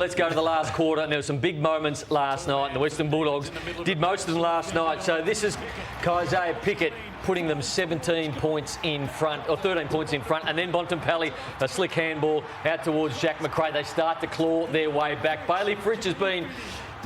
Let's go to the last quarter, and there were some big moments last night, and the Western Bulldogs did most of them last night. So this is Isaiah Pickett putting them 17 points in front, or 13 points in front, and then Bontempelli, a slick handball out towards Jack McRae. They start to claw their way back. Bailey Fritsch has been,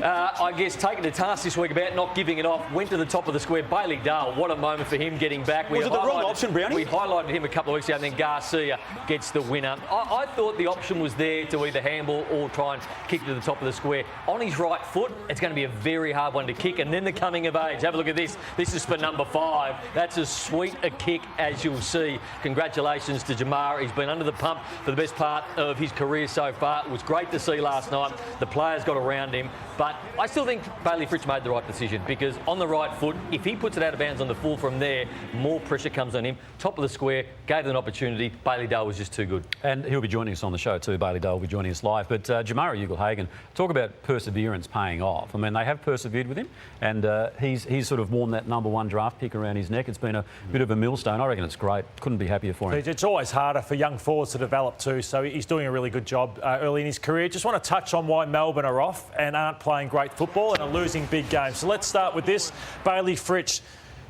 I guess, taken to task this week about not giving it off. Went to the top of the square. Bailey Dahl, what a moment for him getting back. Was it the wrong option, Brownie? We highlighted him a couple of weeks ago, and then Garcia gets the winner. I thought the option was there to either handball or try and kick to the top of the square. On his right foot, it's going to be a very hard one to kick. And then the coming of age. Have a look at this. This is for number 5. That's as sweet a kick as you'll see. Congratulations to Jamarra. He's been under the pump for the best part of his career so far. It was great to see last night. The players got around him. But I still think Bailey Fritsch made the right decision, because on the right foot, if he puts it out of bounds on the full from there, more pressure comes on him. Top of the square, gave them an opportunity. Bailey Dahl was just too good. And he'll be joining us on the show too. Bailey Dahl will be joining us live. But Jamarra Ugle-Hagan, talk about perseverance paying off. I mean, they have persevered with him, and he's sort of worn that #1 draft pick around his neck. It's been a bit of a millstone. I reckon it's great. Couldn't be happier for him. It's always harder for young forwards to develop too, so he's doing a really good job early in his career. Just want to touch on why Melbourne are off and aren't playing great football and are losing big games. So let's start with this. Bailey Fritsch,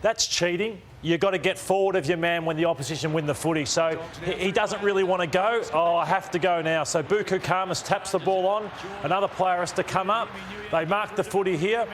that's cheating. You've got to get forward of your man when the opposition win the footy. So he doesn't really want to go. Oh, I have to go now. So Buku Khamis taps the ball on. Another player has to come up. They mark the footy here.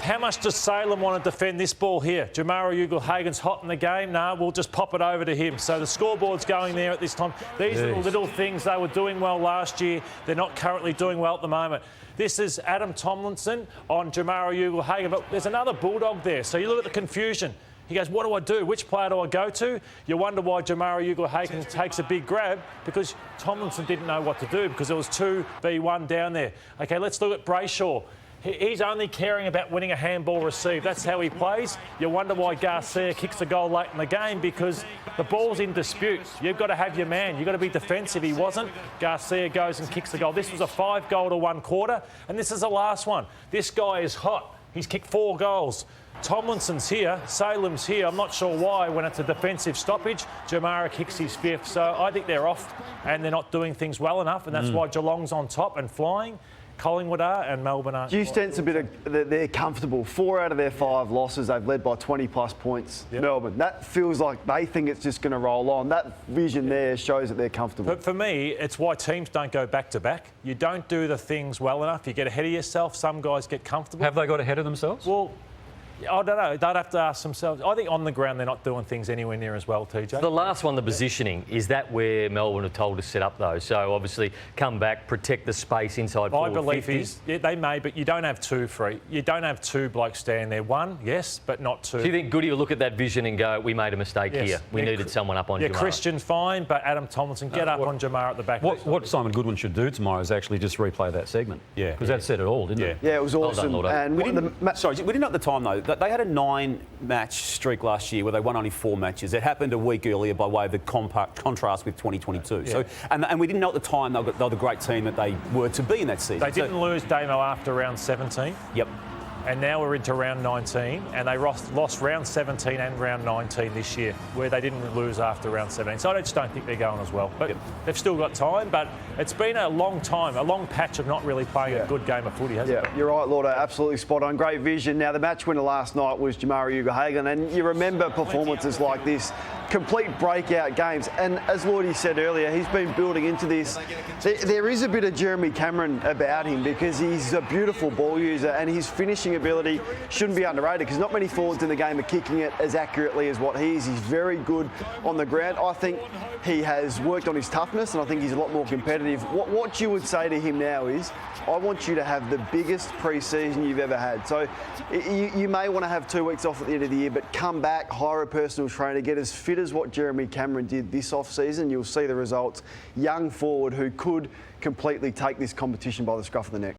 How much does Salem want to defend this ball here? Jamarra Ugle-Hagan's hot in the game. No, we'll just pop it over to him. So the scoreboard's going there at this time. These are the little things. They were doing well last year. They're not currently doing well at the moment. This is Adam Tomlinson on Jamarra Ugle-Hagan. But there's another Bulldog there. So you look at the confusion. He goes, what do I do? Which player do I go to? You wonder why Jamarra Ugle-Hagan takes a big grab, because Tomlinson didn't know what to do, because there was 2v1 down there. OK, let's look at Brayshaw. He's only caring about winning a handball received. That's how he plays. You wonder why Garcia kicks a goal late in the game, because the ball's in dispute. You've got to have your man. You've got to be defensive. He wasn't. Garcia goes and kicks the goal. This was a 5-goal to 1 quarter, and this is the last one. This guy is hot. He's kicked 4 goals. Tomlinson's here, Salem's here. I'm not sure why when it's a defensive stoppage. Jamarra kicks his 5th. So I think they're off and they're not doing things well enough, and that's why Geelong's on top and flying. Collingwood are, and Melbourne aren't. Do you sense a bit of that they're comfortable? 4 out of their 5 losses, they've led by 20+ points. Yep. Melbourne. That feels like they think it's just going to roll on. That vision there shows that they're comfortable. But for me, it's why teams don't go back-to-back. You don't do the things well enough. You get ahead of yourself. Some guys get comfortable. Have they got ahead of themselves? Well, I don't know. They'd have to ask themselves. I think on the ground they're not doing things anywhere near as well, TJ. The last one, the positioning, is that where Melbourne are told to set up, though? So obviously come back, protect the space inside forward 50. My belief is they may, but you don't have 2 free. You don't have 2 blokes standing there. 1, yes, but not 2. Do you think Goody will look at that vision and go, we made a mistake here. We needed someone up on Jamarra. Christian, fine, but Adam Tomlinson, get up on Jamarra at the back. What Simon Goodwin should do tomorrow is actually just replay that segment. Yeah. Because that said it all, didn't it? Yeah, it was awesome. Well done, and we didn't know at the time, though, that they had a 9-match streak last year where they won only 4 matches. It happened a week earlier by way of the contrast with 2022. Yeah. So, and we didn't know at the time they were the great team that they were to be in that season. They didn't lose Damo after round 17. Yep. And now we're into round 19, and they lost round 17 and round 19 this year, where they didn't lose after round 17. So I just don't think they're going as well. But they've still got time, but it's been a long time, a long patch of not really playing a good game of footy, hasn't it? Yeah, you're right, Lordo. Absolutely spot on. Great vision. Now, the match winner last night was Jamarra Ugle-Hagan, and you remember performances like this, complete breakout games. And as Lordy said earlier, he's been building into this. There is a bit of Jeremy Cameron about him, because he's a beautiful ball user, and his finishing ability shouldn't be underrated, because not many forwards in the game are kicking it as accurately as what he is. He's very good on the ground. I think he has worked on his toughness, and I think he's a lot more competitive. What you would say to him now is, I want you to have the biggest pre-season you've ever had. So you may want to have 2 weeks off at the end of the year, but come back, hire a personal trainer, get as fit as what Jeremy Cameron did this off-season. You'll see the results. Young forward who could completely take this competition by the scruff of the neck.